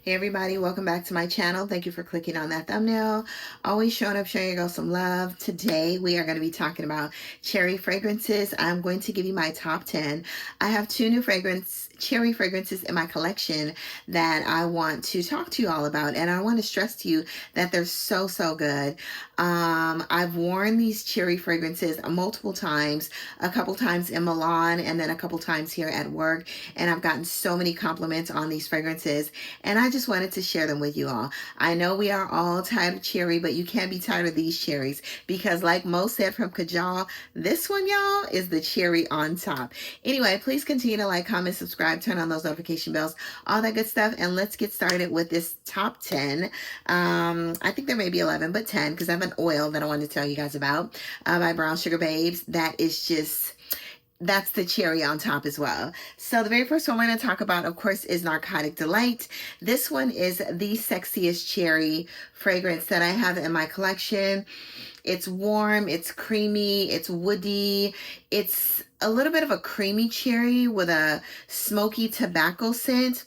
Hey everybody, welcome back to my channel. Thank you for clicking on that thumbnail. Always showing up, showing your girl some love. Today we are going to be talking about cherry fragrances. I'm going to give you my top 10. I have two new cherry fragrances in my collection that I want to talk to you all about, and I want to stress to you that they're so good. I've worn these cherry fragrances multiple times, a couple times in Milan and then a couple times here at work, and I've gotten so many compliments on these fragrances, and I just wanted to share them with you all. I know we are all tired of cherry, but you can't be tired of these cherries, because like Mo said from Kajal, this one, y'all, is the cherry on top. Anyway, please continue to like, comment, subscribe, turn on those notification bells, all that good stuff, and let's get started with this top 10. I think there may be 11, but 10, because I have an oil that I wanted to tell you guys about by Brown Sugar Babes. That is just... that's the cherry on top as well. So the very first one I'm going to talk about, of course, is Narcotic Delight. This one is the sexiest cherry fragrance that I have in my collection. It's warm, it's creamy, it's woody. It's a little bit of a creamy cherry with a smoky tobacco scent.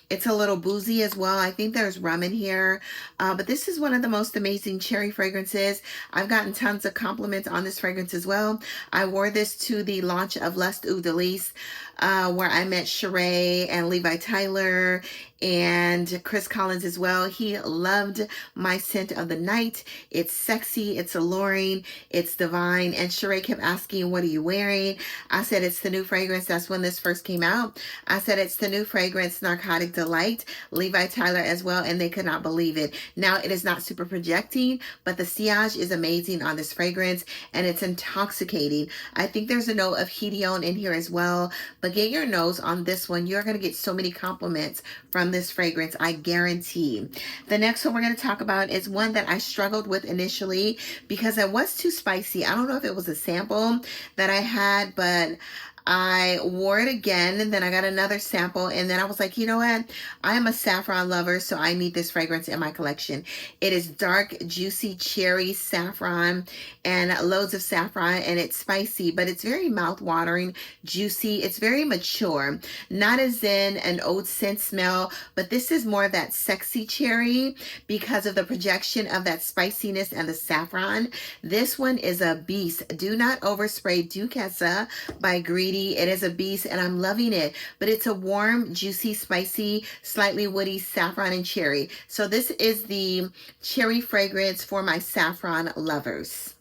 It's a little boozy as well. I think there's rum in here. But this is one of the most amazing cherry fragrances. I've gotten tons of compliments on this fragrance as well. I wore this to the launch of Lust Eau Delice, where I met Sheree and Levi Tyler and Chris Collins as well. He loved my scent of the night. It's sexy, it's alluring, it's divine. And Sheree kept asking, what are you wearing? I said, it's the new fragrance. That's when this first came out. I said, it's the new fragrance, Narcotic Delight, Levi Tyler as well, and they could not believe it. Now, it is not super projecting, but the sillage is amazing on this fragrance, and it's intoxicating. I think there's a note of Hedione in here as well, but get your nose on this one. You're going to get so many compliments from this fragrance, I guarantee. The next one we're going to talk about is one that I struggled with initially because it was too spicy. I don't know if it was a sample that I had, but I wore it again, and then I got another sample, and then I was like, you know what? I am a saffron lover, so I need this fragrance in my collection. It is dark, juicy cherry saffron and loads of saffron, and it's spicy, but it's very mouth-watering, juicy. It's very mature, not as in an oud scent smell, but this is more of that sexy cherry because of the projection of that spiciness and the saffron. This one is a beast. Do not overspray Duquesa by Greedy. It is a beast, and I'm loving it, but it's a warm, juicy, spicy, slightly woody saffron and cherry. So this is the cherry fragrance for my saffron lovers.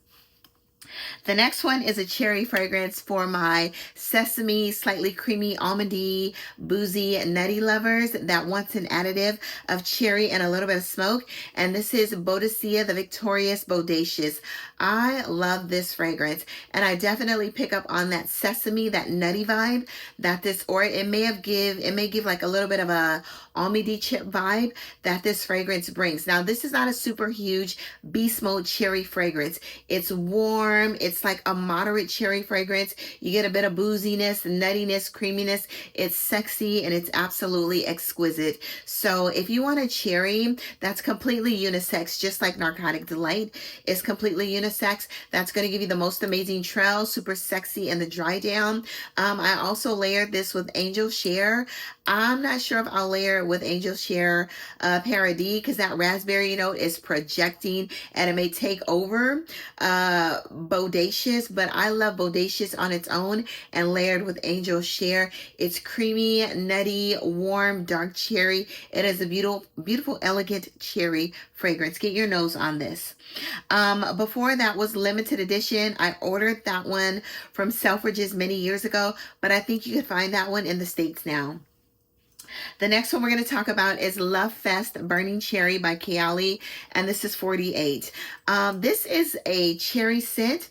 The next one is a cherry fragrance for my sesame, slightly creamy, almondy, boozy, nutty lovers that wants an additive of cherry and a little bit of smoke. And this is Boadicea, the Victorious Bodacious. I love this fragrance, and I definitely pick up on that sesame, that nutty vibe that this, or it may give like a little bit of a almondy chip vibe that this fragrance brings. Now, this is not a super huge beast mode cherry fragrance. It's warm. It's like a moderate cherry fragrance. You get a bit of booziness, nuttiness, creaminess. It's sexy, and it's absolutely exquisite. So if you want a cherry that's completely unisex, just like Narcotic Delight is completely unisex, that's going to give you the most amazing trail, super sexy in the dry down. I also layered this with Angel Share. I'm not sure if I'll layer it with Angel Share Paradis, because that raspberry note is projecting and it may take over Bodacious, but I love Bodacious on its own and layered with Angel Share. It's creamy, nutty, warm, dark cherry. It is a beautiful, elegant cherry fragrance. Get your nose on this. Before that was limited edition. I ordered that one from Selfridges many years ago, but I think you can find that one in the States now. The next one we're going to talk about is Love Fest Burning Cherry by Kayali, and this is 48. This is a cherry scent,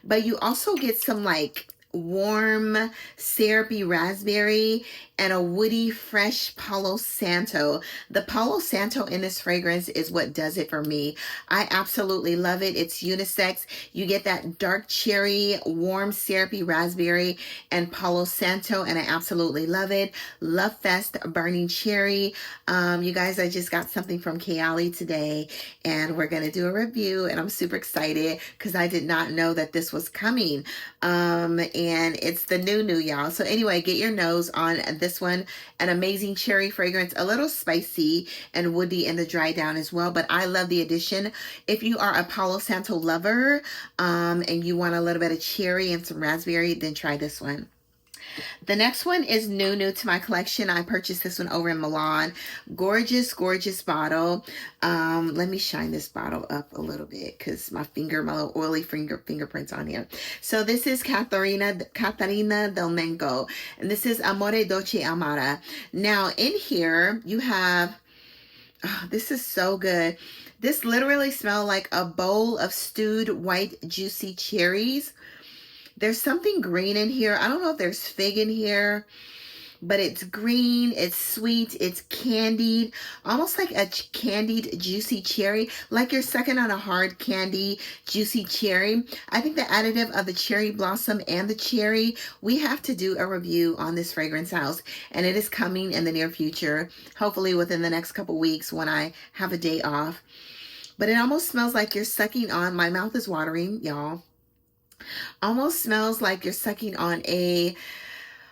but you also get some like warm, syrupy raspberry and a woody, fresh Palo Santo. The Palo Santo in this fragrance is what does it for me. I absolutely love it. It's unisex. You get that dark cherry, warm, syrupy raspberry and Palo Santo, and I absolutely love it. Love Fest Burning Cherry. You guys, I just got something from Kayali today, and we're going to do a review, and I'm super excited because I did not know that this was coming. And it's the new, y'all. So anyway, get your nose on this this one. An amazing cherry fragrance, a little spicy and woody in the dry down as well, but I love the addition. If you are a Palo Santo lover and you want a little bit of cherry and some raspberry, then try this one. The next one is new to my collection. I purchased this one over in Milan. Gorgeous, gorgeous bottle. Let me shine this bottle up a little bit because my little oily fingerprints on here. So this is Catarina del Mengo, and this is Amore Dolce Amara. Now in here you have, oh, this is so good. This literally smells like a bowl of stewed white juicy cherries. There's something green in here. I don't know if there's fig in here, but it's green, it's sweet, it's candied, almost like a candied juicy cherry, like you're sucking on a hard candy juicy cherry. I think the additive of the cherry blossom and the cherry, we have to do a review on this fragrance house, and it is coming in the near future, hopefully within the next couple weeks when I have a day off. But it almost smells like you're sucking on, my mouth is watering, y'all. Almost smells like you're sucking on a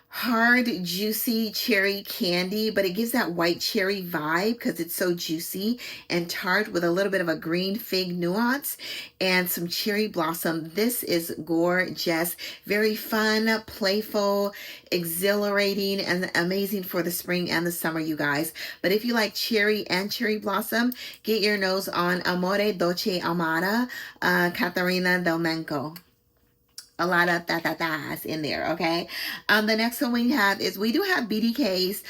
hard, juicy cherry candy, but it gives that white cherry vibe because it's so juicy and tart with a little bit of a green fig nuance and some cherry blossom. This is gorgeous. Very fun, playful, exhilarating, and amazing for the spring and the summer, you guys. But if you like cherry and cherry blossom, get your nose on Amore Dolce Amara, Catarina del Mengo. A lot of da-da-das in there, okay? The next one we have is, we do have BDK's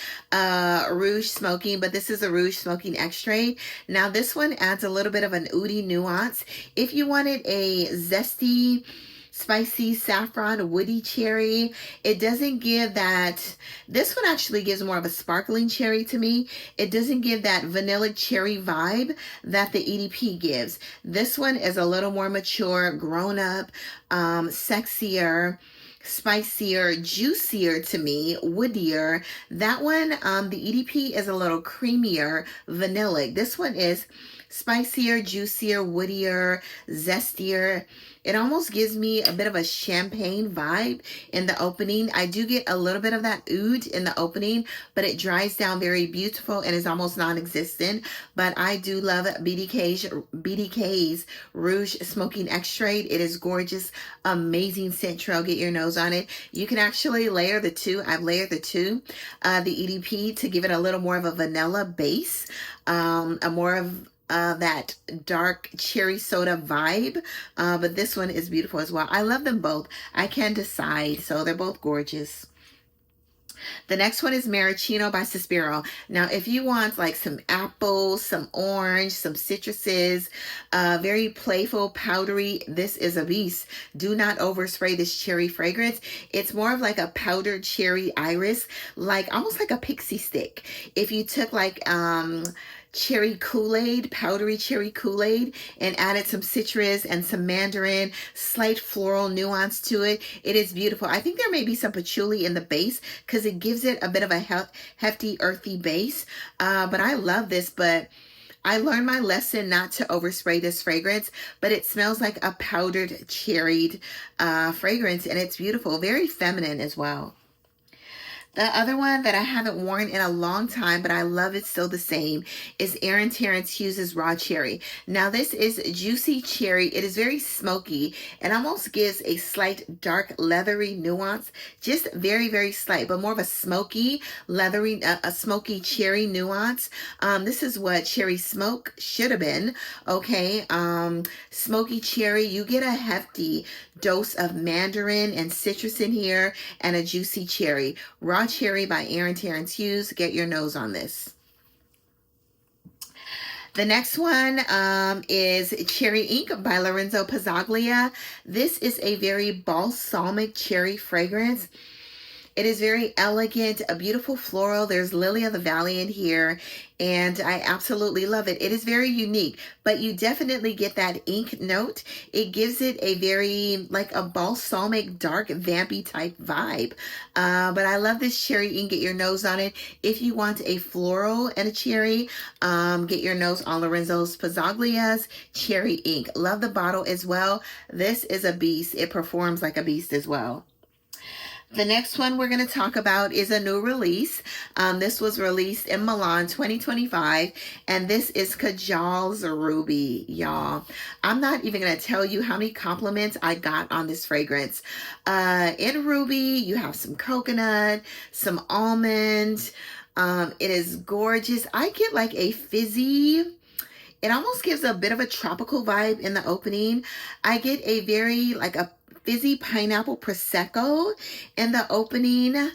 Rouge Smoking, but this is a Rouge Smoking Extrait. Now, this one adds a little bit of an oudi nuance. If you wanted a zesty, spicy saffron woody cherry, it doesn't give that. This one actually gives more of a sparkling cherry to me. It doesn't give that vanilla cherry vibe that the EDP gives. This one is a little more mature, grown up, sexier, spicier, juicier to me, woodier. That one, the EDP is a little creamier, vanillic. This one is spicier, juicier, woodier, zestier. It almost gives me a bit of a champagne vibe in the opening. I do get a little bit of that oud in the opening, but it dries down very beautiful and is almost non-existent. But I do love BDK's Rouge Smoking Extrait. It is gorgeous, amazing scent trail. Get your nose on it. You can actually layer the two. I've layered the two, the EDP, to give it a little more of a vanilla base, a more of that dark cherry soda vibe, but this one is beautiful as well. I love them both. I can't decide, so they're both gorgeous. The next one is Maraschino by Suspiro. Now, if you want like some apples, some orange, some citruses, very playful, powdery, this is a beast. Do not overspray this cherry fragrance. It's more of like a powdered cherry iris, like almost like a pixie stick. If you took like cherry Kool-Aid, powdery cherry Kool-Aid, and added some citrus and some mandarin, slight floral nuance to it. It is beautiful. I think there may be some patchouli in the base because it gives it a bit of a hefty, earthy base. But I love this, but I learned my lesson not to overspray this fragrance, but it smells like a powdered cherried fragrance, and it's beautiful. Very feminine as well. The other one that I haven't worn in a long time, but I love it still the same, is Erin Terrence Hughes' Raw Cherry. Now, this is juicy cherry. It is very smoky. It almost gives a slight dark leathery nuance. Just very, very slight, but more of a smoky, leathery, a smoky cherry nuance. This is what cherry smoke should have been, okay? Smoky cherry. You get a hefty dose of mandarin and citrus in here and a juicy cherry. Raw Cherry by Erin Terrence Hughes. Get your nose on this. The next one is Cherry Ink by Lorenzo Pizzaglia. This is a very balsamic cherry fragrance. It is very elegant, a beautiful floral. There's Lily of the Valley in here, and I absolutely love it. It is very unique, but you definitely get that ink note. It gives it a very, like a balsamic, dark, vampy type vibe. But I love this cherry ink. Get your nose on it. If you want a floral and a cherry, get your nose on Lorenzo's Pizzaglia's Cherry Ink. Love the bottle as well. This is a beast. It performs like a beast as well. The next one we're going to talk about is a new release. This was released in Milan 2025, and this is Kajal's Ruby, y'all. I'm not even going to tell you how many compliments I got on this fragrance. In Ruby, you have some coconut, some almond. It is gorgeous. I get like a fizzy, it almost gives a bit of a tropical vibe in the opening. I get a very like a fizzy pineapple prosecco in the opening,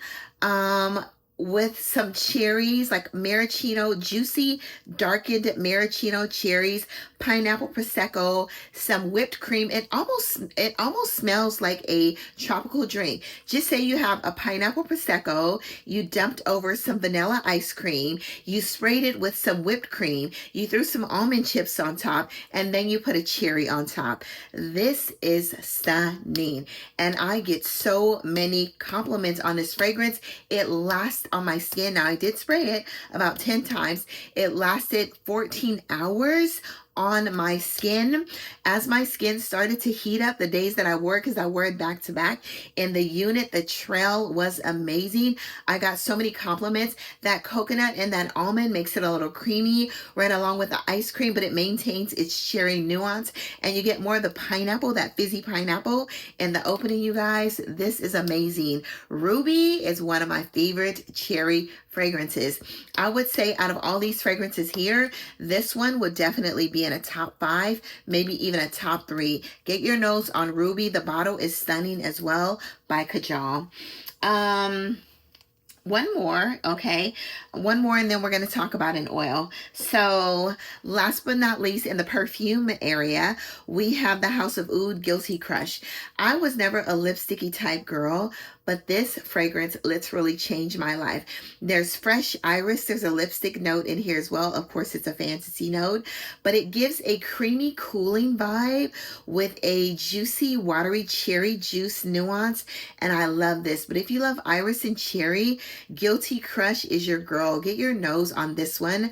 with some cherries, like maraschino, juicy darkened maraschino cherries, pineapple prosecco, some whipped cream. It almost smells like a tropical drink. Just say you have a pineapple prosecco, you dumped over some vanilla ice cream, you sprayed it with some whipped cream, you threw some almond chips on top, and then you put a cherry on top. This is stunning, and I get so many compliments on this fragrance. It lasts on my skin. Now, I did spray it about 10 times. It lasted 14 hours on my skin. As my skin started to heat up the days that I wore, because I wore it back to back in the unit, the trail was amazing. I got so many compliments. That coconut and that almond makes it a little creamy right along with the ice cream, but it maintains its cherry nuance, and you get more of the pineapple, that fizzy pineapple in the opening, you guys. This is amazing. Ruby is one of my favorite cherry fragrances. I would say out of all these fragrances here, this one would definitely be in a top 5, maybe even a top 3. Get your nose on Ruby. The bottle is stunning as well, by Kajal. One more, okay? One more, and then we're going to talk about an oil. So, last but not least, in the perfume area, we have the House of Oud Guilty Crush. I was never a lipsticky type girl, but this fragrance literally changed my life. There's fresh iris. There's a lipstick note in here as well. Of course, it's a fantasy note, but it gives a creamy, cooling vibe with a juicy, watery cherry juice nuance, and I love this. But if you love iris and cherry, Guilty Crush is your girl. Get your nose on this one.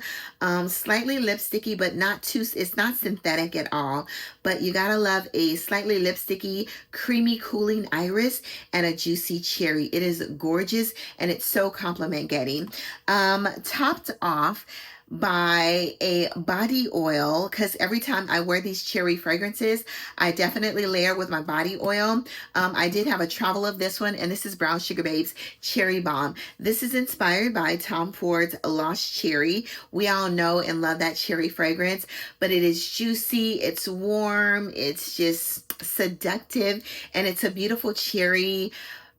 Slightly lipsticky, but not too, it's not synthetic at all. But you gotta love a slightly lipsticky, creamy, cooling iris and a juicy cherry. It is gorgeous, and it's so compliment getting. Topped off by a body oil, because every time I wear these cherry fragrances, I definitely layer with my body oil. I did have a travel of this one, and this is Brown Sugar Babe's Cherry Bomb. This is inspired by Tom Ford's Lost Cherry. We all know and love that cherry fragrance, but it is juicy, it's warm, it's just seductive, and it's a beautiful cherry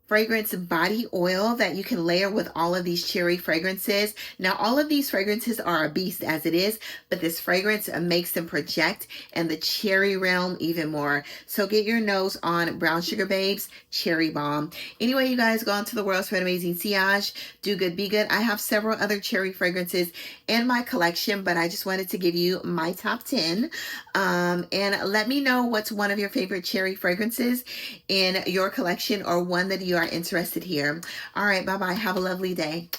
fragrance body oil that you can layer with all of these cherry fragrances. Now, all of these fragrances are a beast as it is, but this fragrance makes them project in the cherry realm even more. So get your nose on Brown Sugar Babe's Cherry Bomb. Anyway, you guys, go on to the world's for an amazing sillage. Do good, be good. I have several other cherry fragrances in my collection, but I just wanted to give you my top 10. And let me know what's one of your favorite cherry fragrances in your collection, or one that you are interested here. All right, bye-bye. Have a lovely day.